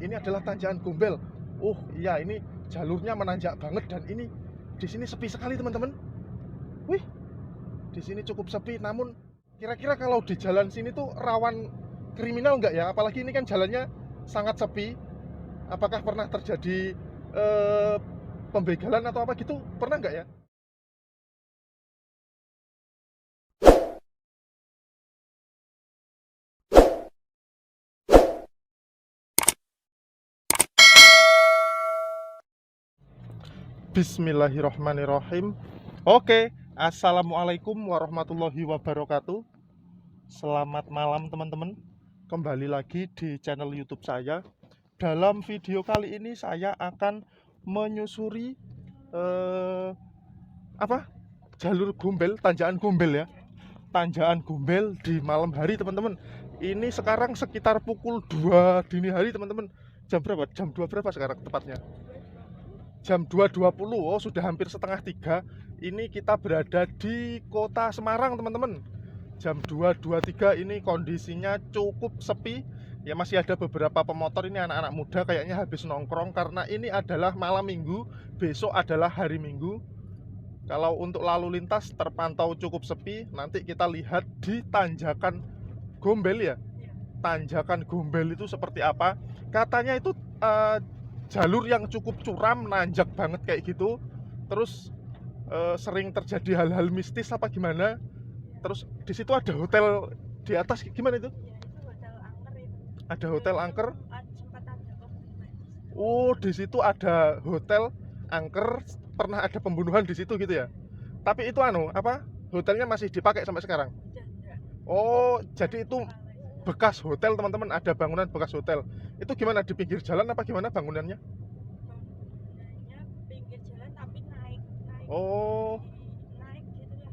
ini adalah tanjakan Gombel. Oh iya, ini jalurnya menanjak banget dan ini di sini sepi sekali teman-teman. Wih, di sini cukup sepi. Namun kira-kira kalau di jalan sini tuh rawan kriminal nggak ya? Apalagi ini kan jalannya sangat sepi. Apakah pernah terjadi eh, pembegalan atau apa gitu? Pernah nggak ya? Bismillahirrahmanirrahim. Oke, assalamualaikum warahmatullahi wabarakatuh. Selamat malam teman-teman. Kembali lagi di channel YouTube saya. Dalam video kali ini saya akan menyusuri eh, apa? Jalur Gombel, tanjakan Gombel ya. Tanjakan Gombel di malam hari teman-teman. Ini sekarang sekitar pukul 2 dini hari teman-teman. Jam berapa? Jam 2 berapa sekarang tepatnya? Jam 2.20. Oh, sudah hampir setengah 3. Ini kita berada di kota Semarang teman-teman. Jam 2.23 ini kondisinya cukup sepi. Ya masih ada beberapa pemotor, ini anak-anak muda kayaknya habis nongkrong karena ini adalah malam minggu, besok adalah hari minggu. Kalau untuk lalu lintas terpantau cukup sepi. Nanti kita lihat di tanjakan Gombel ya. Tanjakan Gombel itu seperti apa? Katanya itu jalur yang cukup curam, nanjak banget kayak gitu. Terus sering terjadi hal-hal mistis apa gimana. Terus di situ ada hotel di atas, gimana itu? Ada hotel angker. Oh, di situ ada hotel angker, pernah ada pembunuhan di situ gitu ya. Tapi itu apa? Hotelnya masih dipakai sampai sekarang. Oh, jadi itu bekas hotel teman-teman, ada bangunan bekas hotel. Itu gimana, di pinggir jalan apa gimana bangunannya? Pinggir jalan tapi naik Oh, naik gitu ya.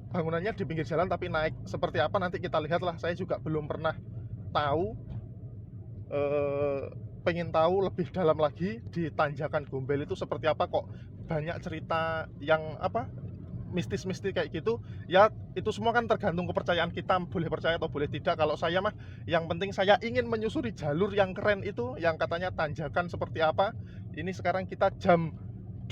bangunannya di pinggir jalan tapi naik. Seperti apa nanti kita lihatlah. Saya juga belum pernah tahu. Pengen tahu lebih dalam lagi di tanjakan Gombel itu seperti apa, kok banyak cerita yang apa, mistis-mistis kayak gitu. Ya itu semua kan tergantung kepercayaan kita, boleh percaya atau boleh tidak. Kalau saya mah yang penting saya ingin menyusuri jalur yang keren itu, yang katanya tanjakan seperti apa. Ini sekarang kita jam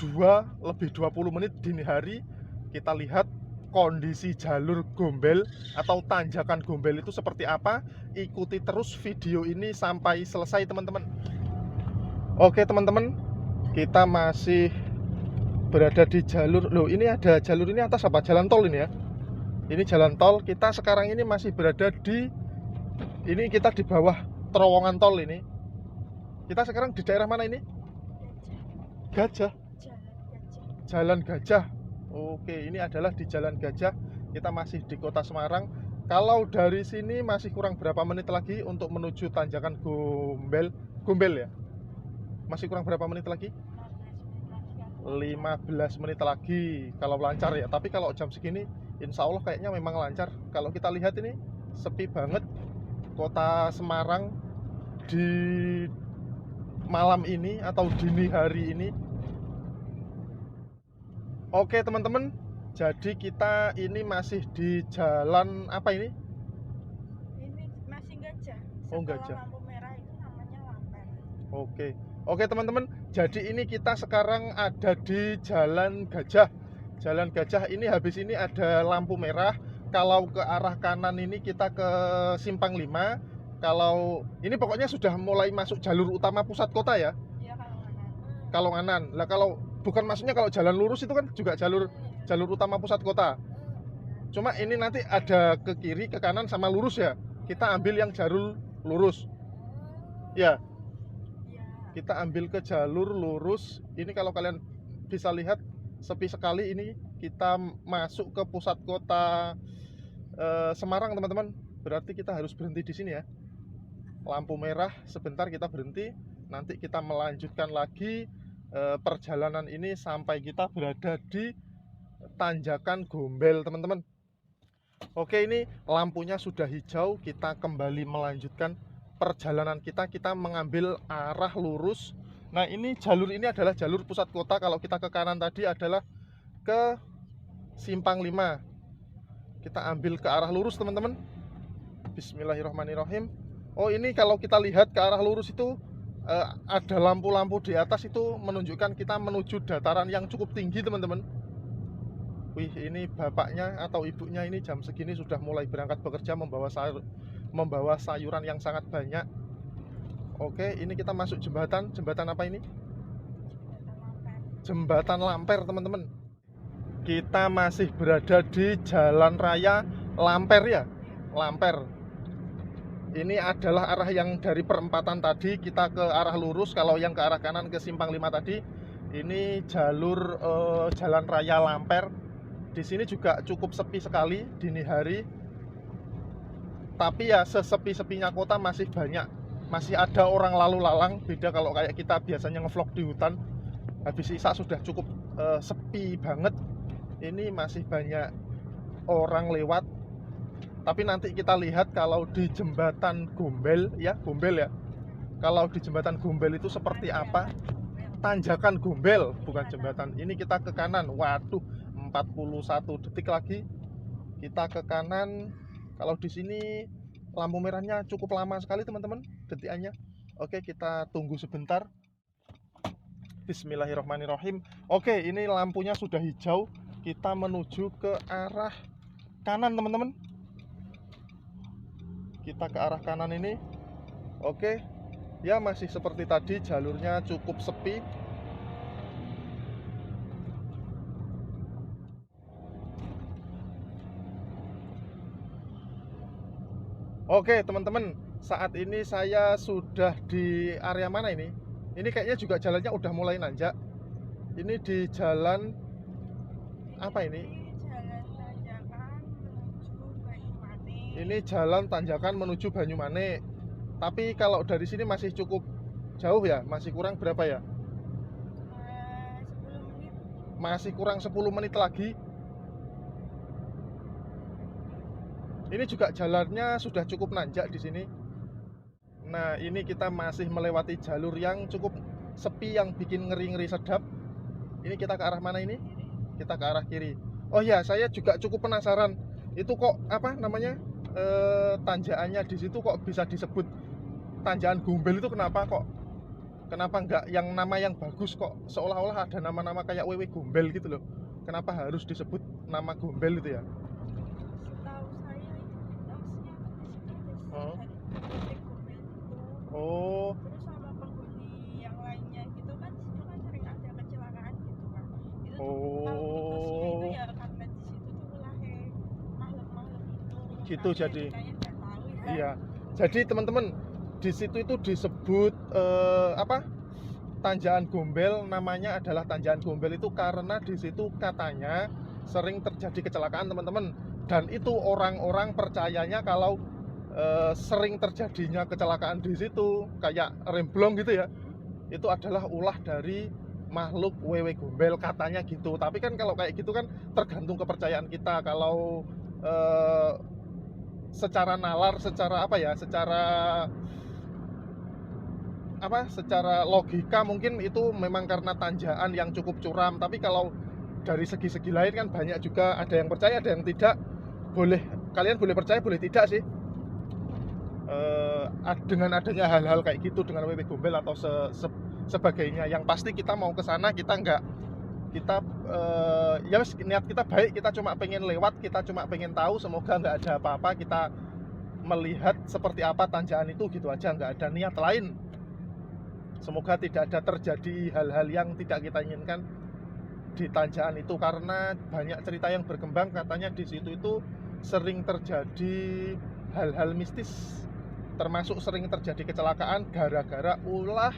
2 lebih 20 menit dini hari. Kita lihat kondisi jalur Gombel atau tanjakan Gombel itu seperti apa. Ikuti terus video ini sampai selesai teman-teman. Oke teman-teman, kita masih berada di jalur. Loh, ini ada jalur ini atas apa? Jalan tol ini ya. Ini jalan tol. Kita sekarang ini masih berada di, ini kita di bawah terowongan tol ini. Kita sekarang di daerah mana ini? Gajah. Jalan Gajah. Oke, ini adalah di Jalan Gajah. Kita masih di kota Semarang. Kalau dari sini masih kurang berapa menit lagi untuk menuju tanjakan Gombel. Gombel ya. Masih kurang berapa menit lagi? 15 menit lagi kalau lancar ya. Tapi kalau jam segini insya Allah kayaknya memang lancar. Kalau kita lihat ini sepi banget kota Semarang di malam ini atau dini hari ini. Oke teman-teman, jadi kita ini masih di jalan apa ini? Ini masih Gajah. Oh, Setelah Gajah. lampu merah itu namanya Lampen. Oke teman-teman, jadi ini kita sekarang ada di Jalan Gajah. Jalan Gajah ini habis ini ada lampu merah. Kalau ke arah kanan ini kita ke Simpang 5. Kalau ini pokoknya sudah mulai masuk jalur utama pusat kota ya. Iya, kalau kanan. Kalau kanan. Lah kalau bukan, maksudnya kalau jalan lurus itu kan juga jalur utama pusat kota. Cuma ini nanti ada ke kiri, ke kanan sama lurus ya. Kita ambil yang jalur lurus. Ya, Iya. kita ambil ke jalur lurus. Ini kalau kalian bisa lihat sepi sekali ini. Kita masuk ke pusat kota Semarang teman-teman. Berarti kita harus berhenti di sini ya. Lampu merah, sebentar kita berhenti. Nanti kita melanjutkan lagi perjalanan ini sampai kita berada di tanjakan Gombel teman-teman. Oke, ini lampunya sudah hijau. Kita kembali melanjutkan perjalanan kita. Kita mengambil arah lurus. Nah, ini jalur ini adalah jalur pusat kota. Kalau kita ke kanan tadi adalah ke Simpang 5. Kita ambil ke arah lurus teman-teman. Bismillahirrahmanirrahim. Oh, ini kalau kita lihat ke arah lurus itu ada lampu-lampu di atas itu menunjukkan kita menuju dataran yang cukup tinggi teman-teman. Wih, ini bapaknya atau ibunya ini jam segini sudah mulai berangkat bekerja membawa sayuran yang sangat banyak. Oke, ini kita masuk jembatan apa ini? Jembatan Lamper teman-teman. Kita masih berada di Jalan Raya Lamper ya, Lamper. Ini adalah arah yang dari perempatan tadi kita ke arah lurus. Kalau yang ke arah kanan ke Simpang 5 tadi, ini jalur Jalan Raya Lamper. Di sini juga cukup sepi sekali dini hari. Tapi ya sesepi-sepinya kota masih banyak, masih ada orang lalu lalang. Beda kalau kayak kita biasanya ngevlog di hutan. Habis Isya sudah cukup sepi banget. Ini masih banyak orang lewat. Tapi nanti kita lihat kalau di jembatan Gombel ya, Gombel ya. Kalau di jembatan Gombel itu seperti apa? Tanjakan Gombel, bukan jembatan. Ini kita ke kanan. Waduh, 41 detik lagi kita ke kanan. Kalau di sini lampu merahnya cukup lama sekali teman-teman, detikannya. Oke, kita tunggu sebentar. Bismillahirrahmanirrahim. Oke, ini lampunya sudah hijau. Kita menuju ke arah kanan teman-teman. Kita ke arah kanan ini. Oke, ya masih seperti tadi, jalurnya cukup sepi. Oke teman-teman, saat ini saya sudah di area mana ini? Ini kayaknya juga jalannya udah mulai nanjak. Ini di jalan apa ini? Ini jalan tanjakan menuju Banyumane. Tapi kalau dari sini masih cukup jauh ya, masih kurang berapa ya? 10 menit. Masih kurang 10 menit lagi. Ini juga jalannya sudah cukup nanjak di sini. Nah, ini kita masih melewati jalur yang cukup sepi yang bikin ngeri-ngeri sedap. Ini kita ke arah mana ini? Kita ke arah kiri. Oh ya, saya juga cukup penasaran. Itu kok apa namanya? Tanjakannya di situ kok bisa disebut tanjakan Gombel itu kenapa kok? Kenapa enggak yang nama yang bagus kok? Seolah-olah ada nama-nama kayak Wewe Gombel gitu loh. Kenapa harus disebut nama Gombel itu ya? Setahu saya itu harusnya Oh. dari Gombel itu. Oh, Terus sama penghuni yang lainnya gitu kan, itu kan sering ada kecelakaan gitu kan. Itu tuh kalau mitosnya itu ya karena di situ tuh lahir makhluk-makhluk itu. gitu Tapi ya jadi. kitanya nggak tahu ya. Iya. Jadi teman-teman, di situ itu disebut apa? Tanjakan Gombel, namanya adalah Tanjakan Gombel itu karena di situ katanya sering terjadi kecelakaan teman-teman. Dan itu orang-orang percayanya kalau sering terjadinya kecelakaan di situ kayak remblong gitu ya, itu adalah ulah dari makhluk Wewe Gombel katanya gitu. Tapi kan kalau kayak gitu kan tergantung kepercayaan kita. Kalau secara nalar, secara apa ya, secara logika mungkin itu memang karena tanjakan yang cukup curam. Tapi kalau dari segi-segi lain kan banyak juga, ada yang percaya, ada yang tidak. Kalian boleh percaya, boleh tidak sih dengan adanya hal-hal kayak gitu dengan Wewe Gombel atau sebagainya. Yang pasti kita mau ke sana, kita nggak, kita ya niat kita baik, kita cuma pengen lewat, kita cuma pengen tahu, semoga nggak ada apa-apa, kita melihat seperti apa tanjakan itu gitu aja, nggak ada niat lain. Semoga tidak ada terjadi hal-hal yang tidak kita inginkan di tanjakan itu, karena banyak cerita yang berkembang katanya di situ itu sering terjadi hal-hal mistis, termasuk sering terjadi kecelakaan gara-gara ulah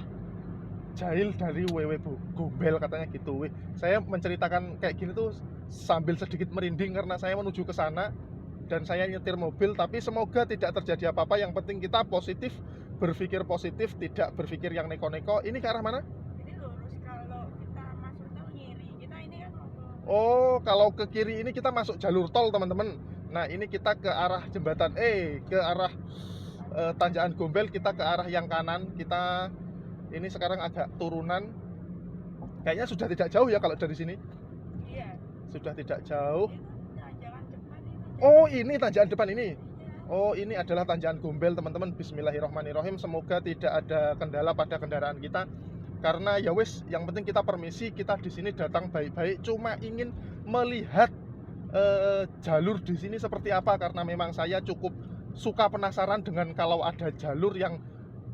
jahil dari Wewe Gombel katanya gitu. Saya menceritakan kayak gini tuh sambil sedikit merinding karena saya menuju ke sana dan saya nyetir mobil. Tapi semoga tidak terjadi apa-apa, yang penting kita positif, berpikir positif, tidak berpikir yang neko-neko. Ini ke arah mana? Ini lurus, kalau kita masuk tol kiri. Kita ini kan mau ke Oh, kalau ke kiri ini kita masuk jalur tol teman-teman. Nah, ini kita ke arah jembatan ke arah Tanjakan Gombel, kita ke arah yang kanan. Kita ini sekarang agak turunan. Kayaknya sudah tidak jauh ya kalau dari sini. iya. Sudah tidak jauh. Itu tanjakan depan itu. Oh, ini tanjakan depan ini. Iya. Oh, ini adalah tanjakan Gombel, teman-teman. Bismillahirrahmanirrahim. Semoga tidak ada kendala pada kendaraan kita. Karena ya wis, yang penting kita permisi, kita di sini datang baik-baik, cuma ingin melihat jalur di sini seperti apa, karena memang saya cukup suka penasaran dengan kalau ada jalur yang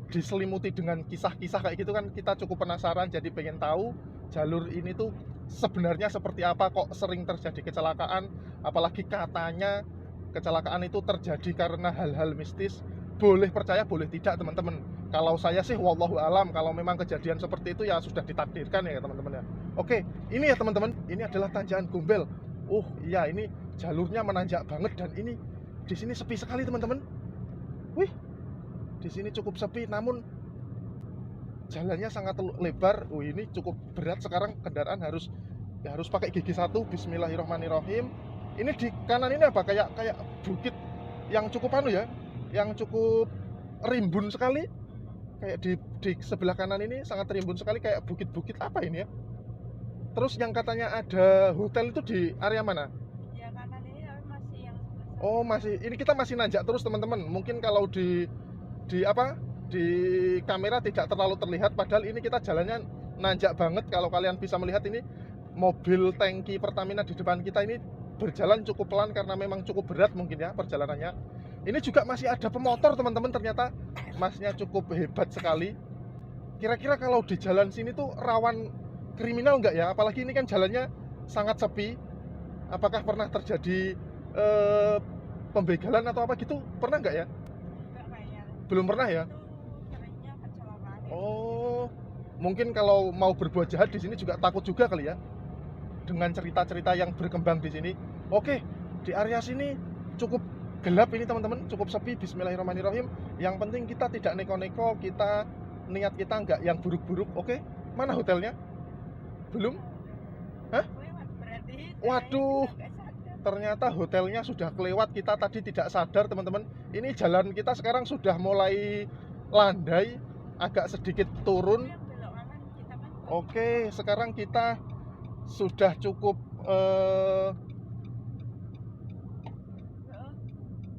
diselimuti dengan kisah-kisah kayak gitu kan, kita cukup penasaran, jadi pengen tahu jalur ini tuh sebenarnya seperti apa, kok sering terjadi kecelakaan, apalagi katanya kecelakaan itu terjadi karena hal-hal mistis. Boleh percaya boleh tidak teman-teman, kalau saya sih wallahu alam, kalau memang kejadian seperti itu ya sudah ditakdirkan ya teman-teman ya. Oke, ini ya teman-teman, ini adalah tanjakan Gombel. Oh iya, ini jalurnya menanjak banget dan ini di sini sepi sekali teman-teman. Wih, di sini cukup sepi, namun jalannya sangat lebar. Oh, ini cukup berat sekarang, kendaraan harus pakai gigi satu. Bismillahirrahmanirrahim. Ini di kanan ini apa? Kayak bukit yang cukup ya, yang cukup rimbun sekali. Kayak di sebelah kanan ini sangat rimbun sekali, kayak bukit-bukit apa ini ya. Terus yang katanya ada hotel itu di area mana? Ya kanan ini masih yang sebelah sana. Oh, masih. Ini kita masih nanjak terus teman-teman. Mungkin kalau di kamera tidak terlalu terlihat, padahal ini kita jalannya nanjak banget. Kalau kalian bisa melihat, ini mobil tangki Pertamina di depan kita ini berjalan cukup pelan karena memang cukup berat mungkin ya perjalanannya. Ini juga masih ada pemotor teman-teman, ternyata masnya cukup hebat sekali. Kira-kira kalau di jalan sini tuh rawan kriminal nggak ya? Apalagi ini kan jalannya sangat sepi. Apakah pernah terjadi pembegalan atau apa gitu? Pernah nggak ya? Enggak kayaknya. Belum pernah ya? Itu seringnya kecelakaan. Oh, mungkin kalau mau berbuat jahat di sini juga takut juga kali ya, dengan cerita-cerita yang berkembang di sini. Oke, di area sini cukup gelap ini teman-teman, cukup sepi. Bismillahirrahmanirrahim. Yang penting kita tidak neko-neko, kita niat kita nggak yang buruk-buruk. Oke, mana hotelnya? Belum? Hah? Berarti Waduh, nggak sadar. ternyata hotelnya sudah kelewat, kita tadi tidak sadar teman-teman. Ini jalan kita sekarang sudah mulai landai, agak sedikit turun. Yang belok kanan kita kan. Oke, sekarang kita sudah cukup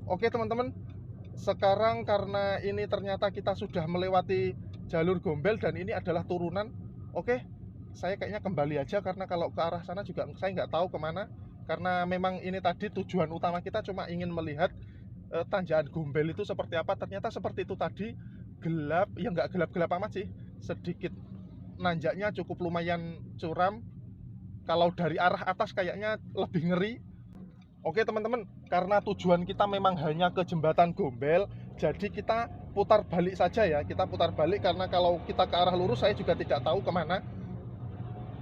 oke teman-teman. Sekarang karena ini ternyata kita sudah melewati jalur Gombel dan ini adalah turunan. Oke, saya kayaknya kembali aja, karena kalau ke arah sana juga saya nggak tahu kemana. Karena memang ini tadi tujuan utama kita cuma ingin melihat tanjakan Gombel itu seperti apa. Ternyata seperti itu tadi, gelap, ya nggak gelap-gelap amat sih, sedikit nanjaknya cukup lumayan curam. Kalau dari arah atas kayaknya lebih ngeri. Oke teman-teman, karena tujuan kita memang hanya ke jembatan Gombel, jadi kita putar balik saja ya. Kita putar balik karena kalau kita ke arah lurus saya juga tidak tahu kemana.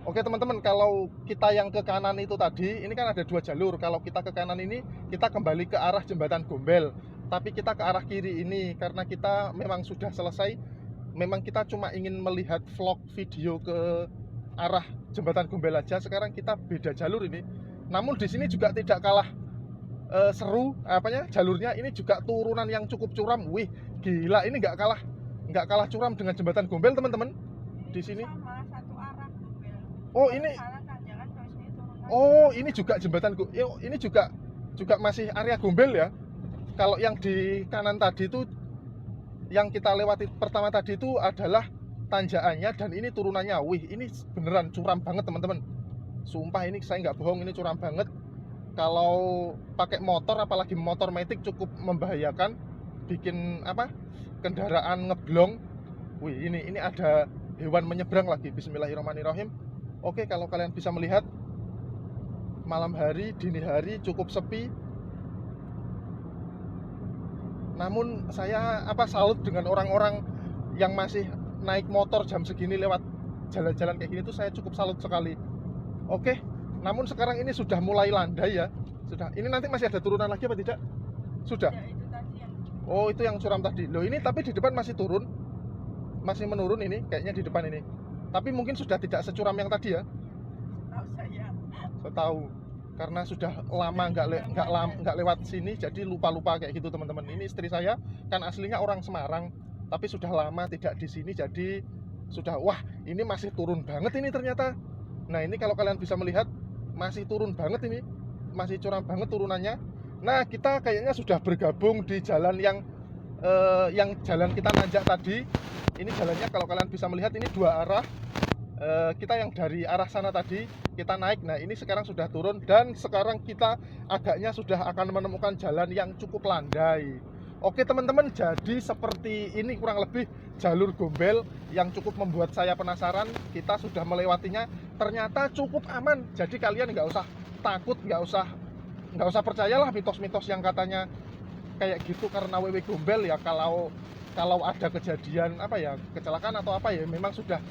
Oke teman-teman, kalau kita yang ke kanan itu tadi, ini kan ada dua jalur. Kalau kita ke kanan ini, kita kembali ke arah jembatan Gombel. Tapi kita ke arah kiri ini, karena kita memang sudah selesai. Memang kita cuma ingin melihat vlog video ke arah jembatan Gombel aja. Sekarang kita beda jalur ini. Namun di sini juga tidak kalah seru, jalurnya ini juga turunan yang cukup curam. Wih, gila, ini nggak kalah curam dengan jembatan Gombel teman-teman. Di sini. Sama satu arah Gombel. Oh ini. Oh ini juga jembatan. Ini juga masih area Gombel ya. Kalau yang di kanan tadi itu, yang kita lewati pertama tadi itu adalah tanjakannya, dan ini turunannya. Wih, ini beneran curam banget teman-teman. Sumpah ini saya nggak bohong, ini curam banget. Kalau pakai motor, apalagi motor matic, cukup membahayakan, bikin kendaraan ngeblong. Wih, ini ada hewan menyeberang lagi. Bismillahirrahmanirrahim. Oke, kalau kalian bisa melihat, malam hari, dini hari cukup sepi. Namun saya salut dengan orang-orang yang masih naik motor jam segini lewat jalan-jalan kayak gini tuh, saya cukup salut sekali. Oke, namun sekarang ini sudah mulai landai ya. Sudah. Ini nanti masih ada turunan lagi apa tidak? Sudah. Ya, itu tadi yang... Oh, itu yang curam tadi. Loh, ini tapi di depan masih turun. Masih menurun ini kayaknya di depan ini. Tapi mungkin sudah tidak securam yang tadi ya. Tahu saya. Saya tahu. Karena sudah lama nggak lewat sini, jadi lupa-lupa kayak gitu teman-teman. Ini istri saya kan aslinya orang Semarang, tapi sudah lama tidak di sini, jadi sudah, wah ini masih turun banget ini ternyata. Nah ini kalau kalian bisa melihat, masih turun banget ini, masih curam banget turunannya. Nah, kita kayaknya sudah bergabung di jalan yang jalan kita nanjak tadi. Ini jalannya kalau kalian bisa melihat ini dua arah. Kita yang dari arah sana tadi kita naik. Nah, ini sekarang sudah turun dan sekarang kita agaknya sudah akan menemukan jalan yang cukup landai. Oke teman-teman, jadi seperti ini kurang lebih jalur Gombel yang cukup membuat saya penasaran. Kita sudah melewatinya, ternyata cukup aman. Jadi kalian nggak usah takut, nggak usah percayalah mitos-mitos yang katanya kayak gitu karena WW Gombel ya. Kalau ada kejadian apa ya, kecelakaan atau apa ya, memang sudah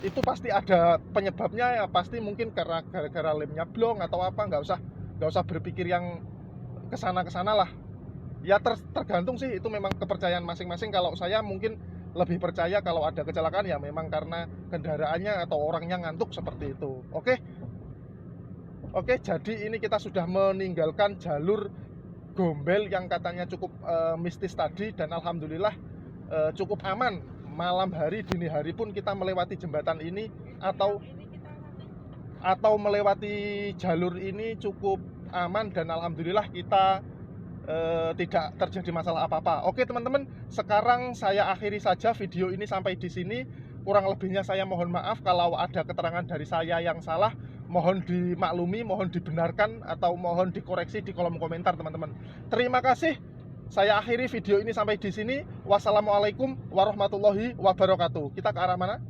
itu pasti ada penyebabnya ya, pasti mungkin karena gara-gara lemnya blong atau apa. Nggak usah berpikir yang kesana lah ya. Tergantung sih, itu memang kepercayaan masing-masing. Kalau saya mungkin lebih percaya kalau ada kecelakaan ya memang karena kendaraannya atau orangnya ngantuk seperti itu. Oke, jadi ini kita sudah meninggalkan jalur Gombel yang katanya cukup mistis tadi, dan alhamdulillah cukup aman. Malam hari, dini hari pun kita melewati jembatan ini atau melewati jalur ini cukup aman, dan alhamdulillah kita tidak terjadi masalah apa-apa. Oke teman-teman, sekarang saya akhiri saja video ini sampai di sini. Kurang lebihnya saya mohon maaf kalau ada keterangan dari saya yang salah. Mohon dimaklumi, mohon dibenarkan, atau mohon dikoreksi di kolom komentar teman-teman. Terima kasih. Saya akhiri video ini sampai di sini. Wassalamualaikum warahmatullahi wabarakatuh. Kita ke arah mana?